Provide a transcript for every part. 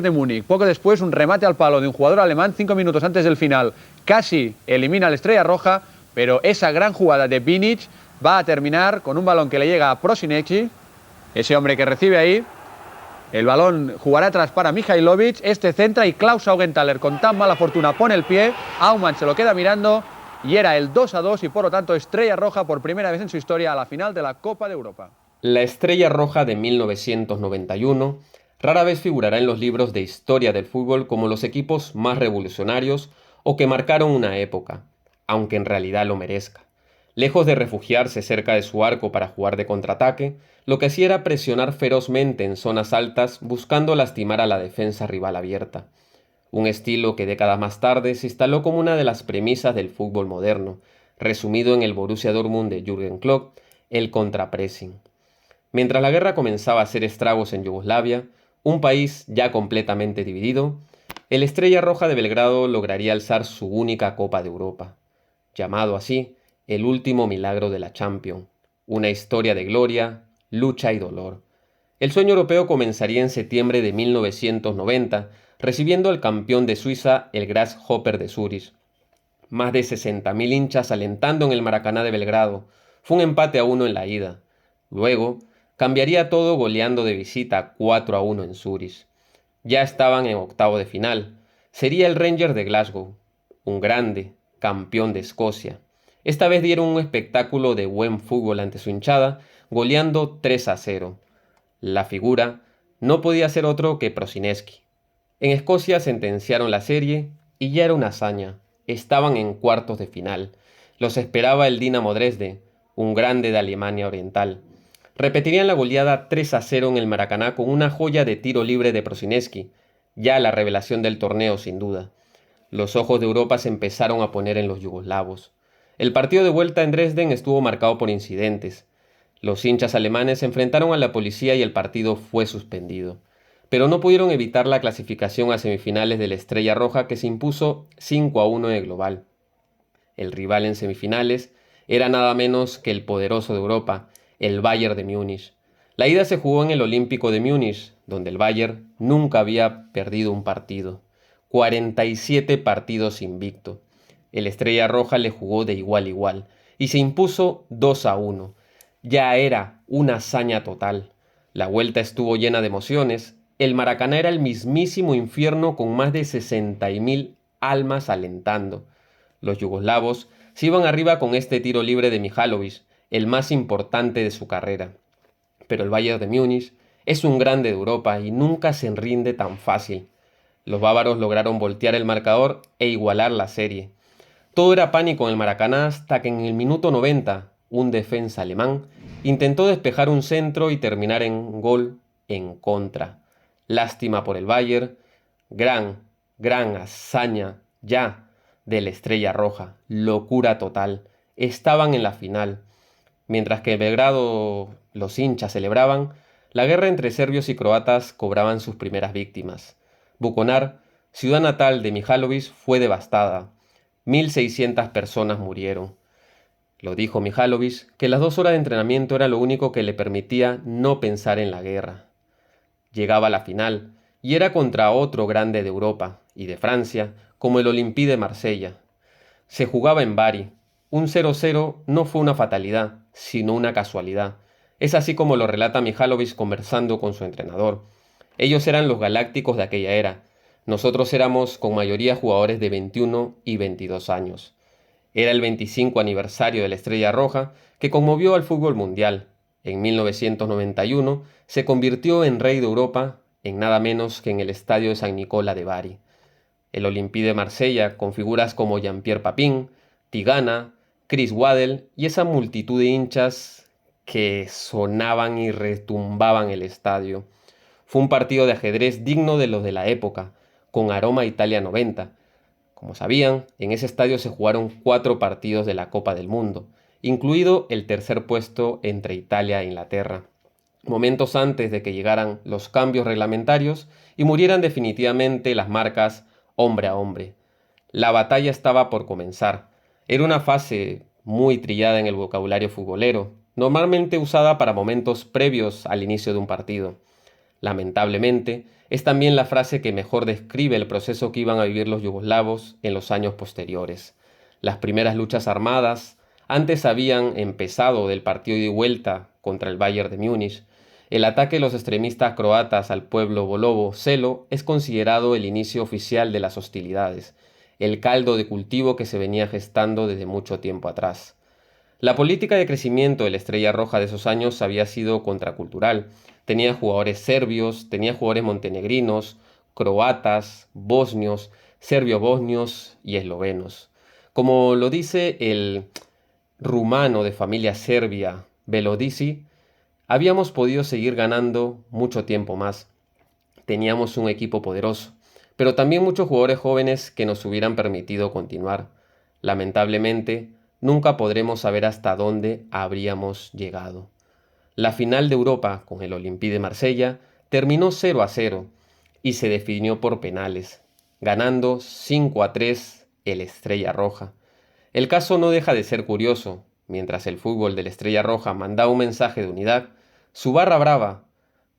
de Múnich. Poco después, un remate al palo de un jugador alemán 5 minutos antes del final. Casi elimina al Estrella Roja, pero esa gran jugada de Binic va a terminar con un balón que le llega a Prosinecki, ese hombre que recibe ahí. El balón jugará atrás para Mihajlovic, este centra y Klaus Augenthaler, con tan mala fortuna, pone el pie. Aumann se lo queda mirando y era el 2-2 y por lo tanto Estrella Roja por primera vez en su historia a la final de la Copa de Europa. La Estrella Roja de 1991 rara vez figurará en los libros de historia del fútbol como los equipos más revolucionarios o que marcaron una época, aunque en realidad lo merezca. Lejos de refugiarse cerca de su arco para jugar de contraataque, lo que hacía era presionar ferozmente en zonas altas buscando lastimar a la defensa rival abierta. Un estilo que décadas más tarde se instaló como una de las premisas del fútbol moderno, resumido en el Borussia Dortmund de Jürgen Klopp, el contrapressing. Mientras la guerra comenzaba a hacer estragos en Yugoslavia, un país ya completamente dividido, el Estrella Roja de Belgrado lograría alzar su única Copa de Europa, llamado así el último milagro de la Champions, una historia de gloria, lucha y dolor. El sueño europeo comenzaría en septiembre de 1990, recibiendo al campeón de Suiza, el Grasshopper de Zúrich. Más de 60.000 hinchas alentando en el Maracaná de Belgrado. Fue un empate a 1 en la ida. Luego, cambiaría todo goleando de visita 4-1 en Zúrich. Ya estaban en octavo de final. Sería el Rangers de Glasgow, un grande, campeón de Escocia. Esta vez dieron un espectáculo de buen fútbol ante su hinchada, goleando 3-0. La figura no podía ser otro que Prosinecki. En Escocia sentenciaron la serie y ya era una hazaña. Estaban en cuartos de final. Los esperaba el Dinamo Dresde, un grande de Alemania Oriental. Repetirían la goleada 3-0 en el Maracaná con una joya de tiro libre de Prosinecki, ya la revelación del torneo sin duda. Los ojos de Europa se empezaron a poner en los yugoslavos. El partido de vuelta en Dresden estuvo marcado por incidentes. Los hinchas alemanes se enfrentaron a la policía y el partido fue suspendido. Pero no pudieron evitar la clasificación a semifinales de la Estrella Roja que se impuso 5-1 en el global. El rival en semifinales era nada menos que el poderoso de Europa, el Bayern de Múnich. La ida se jugó en el Olímpico de Múnich, donde el Bayern nunca había perdido un partido. 47 partidos invicto. El Estrella Roja le jugó de igual a igual y se impuso 2-1. Ya era una hazaña total. La vuelta estuvo llena de emociones. El Maracaná era el mismísimo infierno con más de 60.000 almas alentando. Los yugoslavos se iban arriba con este tiro libre de Mihajlovic, el más importante de su carrera. Pero el Bayern de Múnich es un grande de Europa y nunca se rinde tan fácil. Los bávaros lograron voltear el marcador e igualar la serie. Todo era pánico en el Maracaná hasta que en el minuto 90 un defensa alemán intentó despejar un centro y terminar en gol en contra. Lástima por el Bayern. Gran hazaña ya de la Estrella Roja. Locura total. Estaban en la final. Mientras que en Belgrado los hinchas celebraban, la guerra entre serbios y croatas cobraban sus primeras víctimas. Vukovar, ciudad natal de Mihajlovic, fue devastada. 1.600 personas murieron. Lo dijo Mihajlovic, que las 2 horas de entrenamiento era lo único que le permitía no pensar en la guerra. Llegaba la final, y era contra otro grande de Europa y de Francia, como el Olympique de Marsella. Se jugaba en Bari. Un 0-0 no fue una fatalidad, sino una casualidad. Es así como lo relata Mihajlovic conversando con su entrenador. Ellos eran los galácticos de aquella era. Nosotros éramos con mayoría jugadores de 21 y 22 años. Era el 25 aniversario de la Estrella Roja que conmovió al fútbol mundial. En 1991 se convirtió en rey de Europa en nada menos que en el estadio de San Nicola de Bari. El Olympique de Marsella, con figuras como Jean-Pierre Papin, Tigana, Chris Waddle y esa multitud de hinchas que sonaban y retumbaban el estadio. Fue un partido de ajedrez digno de los de la época, con aroma a Italia 90. Como sabían, en ese estadio se jugaron 4 partidos de la Copa del Mundo, incluido el tercer puesto entre Italia e Inglaterra, momentos antes de que llegaran los cambios reglamentarios y murieran definitivamente las marcas hombre a hombre. La batalla estaba por comenzar. Era una fase muy trillada en el vocabulario futbolero, normalmente usada para momentos previos al inicio de un partido. Lamentablemente, Es también la frase que mejor describe el proceso que iban a vivir los yugoslavos en los años posteriores. Las primeras luchas armadas antes habían empezado del partido ida y vuelta contra el Bayern de Múnich. El ataque de los extremistas croatas al pueblo Bolovo Selo es considerado el inicio oficial de las hostilidades, el caldo de cultivo que se venía gestando desde mucho tiempo atrás. La política de crecimiento de la Estrella Roja de esos años había sido contracultural. Tenía jugadores serbios, tenía jugadores montenegrinos, croatas, bosnios, serbio-bosnios y eslovenos. Como lo dice el rumano de familia serbia, Velodisi, habíamos podido seguir ganando mucho tiempo más. Teníamos un equipo poderoso, pero también muchos jugadores jóvenes que nos hubieran permitido continuar. Lamentablemente, nunca podremos saber hasta dónde habríamos llegado. La final de Europa con el Olympique de Marsella terminó 0-0 y se definió por penales, ganando 5-3 el Estrella Roja. El caso no deja de ser curioso. Mientras el fútbol de la Estrella Roja mandaba un mensaje de unidad, su barra brava,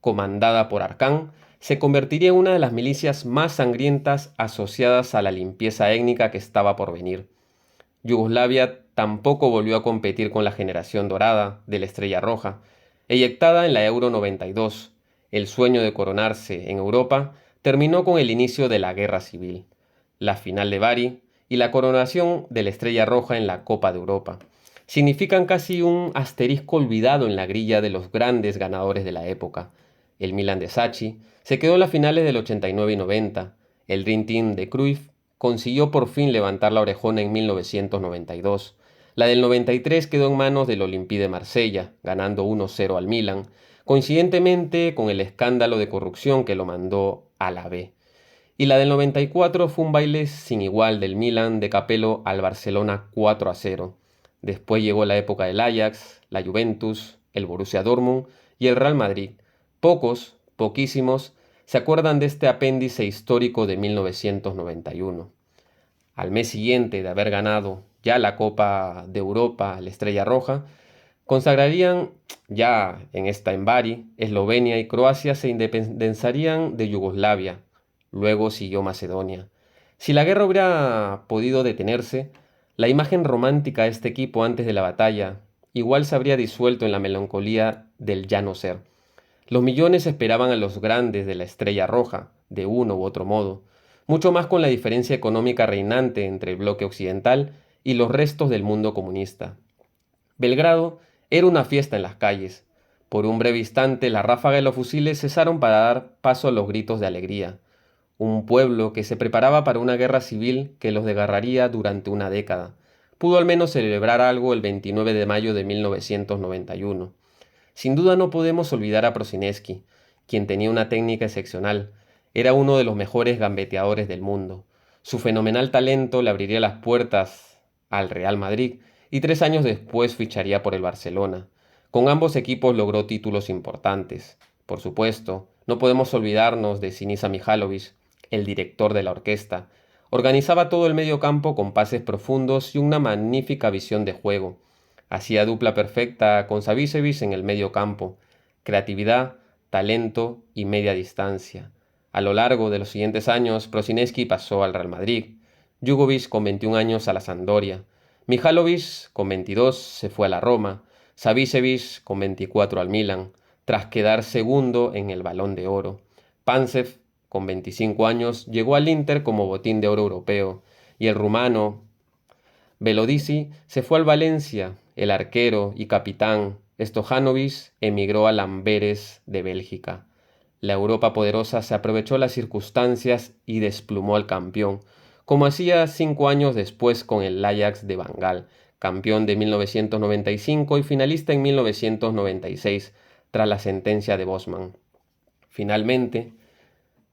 comandada por Arcán, se convertiría en una de las milicias más sangrientas asociadas a la limpieza étnica que estaba por venir. Yugoslavia tampoco volvió a competir con la generación dorada de la Estrella Roja. Eyectada en la Euro 92, el sueño de coronarse en Europa terminó con el inicio de la Guerra Civil, la final de Bari y la coronación de la Estrella Roja en la Copa de Europa. Significan casi un asterisco olvidado en la grilla de los grandes ganadores de la época. El Milan de Sacchi se quedó en las finales del 89 y 90. El Dream Team de Cruyff consiguió por fin levantar la orejona en 1992. La del 93 quedó en manos del Olympique de Marsella, ganando 1-0 al Milan, coincidentemente con el escándalo de corrupción que lo mandó a la B. Y la del 94 fue un baile sin igual del Milan de Capello al Barcelona 4-0. Después llegó la época del Ajax, la Juventus, el Borussia Dortmund y el Real Madrid. Poquísimos, se acuerdan de este apéndice histórico de 1991. Al mes siguiente de haber ganado ya la Copa de Europa, la Estrella Roja, consagrarían ya en Bari, Eslovenia y Croacia se independizarían de Yugoslavia. Luego siguió Macedonia. Si la guerra hubiera podido detenerse, la imagen romántica de este equipo antes de la batalla igual se habría disuelto en la melancolía del ya no ser. Los millones esperaban a los grandes de la Estrella Roja, de uno u otro modo, mucho más con la diferencia económica reinante entre el bloque occidental y los restos del mundo comunista. Belgrado era una fiesta en las calles. Por un breve instante la ráfaga de los fusiles cesaron para dar paso a los gritos de alegría. Un pueblo que se preparaba para una guerra civil que los desgarraría durante una década. Pudo al menos celebrar algo el 29 de mayo de 1991. Sin duda no podemos olvidar a Prosinecki, quien tenía una técnica excepcional. Era uno de los mejores gambeteadores del mundo. Su fenomenal talento le abriría las puertas al Real Madrid y 3 años después ficharía por el Barcelona. Con ambos equipos logró títulos importantes. Por supuesto, no podemos olvidarnos de Sinisa Mihajlović, el director de la orquesta. Organizaba todo el medio campo con pases profundos y una magnífica visión de juego. Hacía dupla perfecta con Savicevic en el medio campo. Creatividad, talento y media distancia. A lo largo de los siguientes años, Prosinecki pasó al Real Madrid. Jugovic con 21 años a la Sampdoria. Mihajlović con 22 se fue a la Roma. Savicevic con 24 al Milan, tras quedar segundo en el Balón de Oro. Pančev, con 25 años, llegó al Inter como botín de oro europeo, y el rumano Velodisi se fue al Valencia. El arquero y capitán Stojanovic emigró al Amberes de Bélgica. La Europa poderosa se aprovechó las circunstancias y desplumó al campeón, como hacía 5 años después con el Ajax de Van Gaal, campeón de 1995 y finalista en 1996, tras la sentencia de Bosman. Finalmente,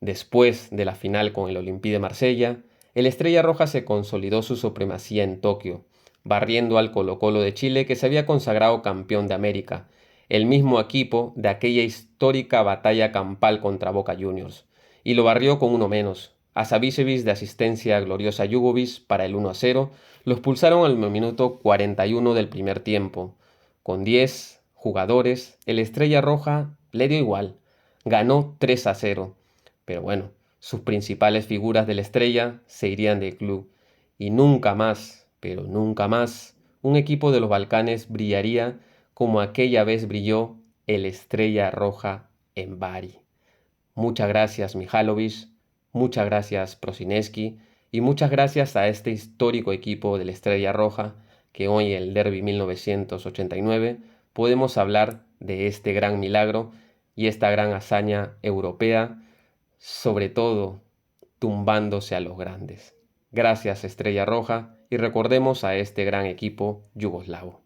después de la final con el Olympique de Marsella, el Estrella Roja se consolidó su supremacía en Tokio, barriendo al Colo-Colo de Chile que se había consagrado campeón de América, el mismo equipo de aquella histórica batalla campal contra Boca Juniors, y lo barrió con uno menos. A Savicevic de asistencia gloriosa Jugovic para el 1-0, lo expulsaron al minuto 41 del primer tiempo. Con 10 jugadores, el Estrella Roja le dio igual, ganó 3-0. Pero bueno, sus principales figuras de la Estrella se irían del club y nunca más, pero nunca más, un equipo de los Balcanes brillaría como aquella vez brilló el Estrella Roja en Bari. Muchas gracias Mihajlovic, muchas gracias Prosinecki y muchas gracias a este histórico equipo de la Estrella Roja que hoy en el Derby 1989 podemos hablar de este gran milagro y esta gran hazaña europea, sobre todo tumbándose a los grandes. Gracias Estrella Roja y recordemos a este gran equipo yugoslavo.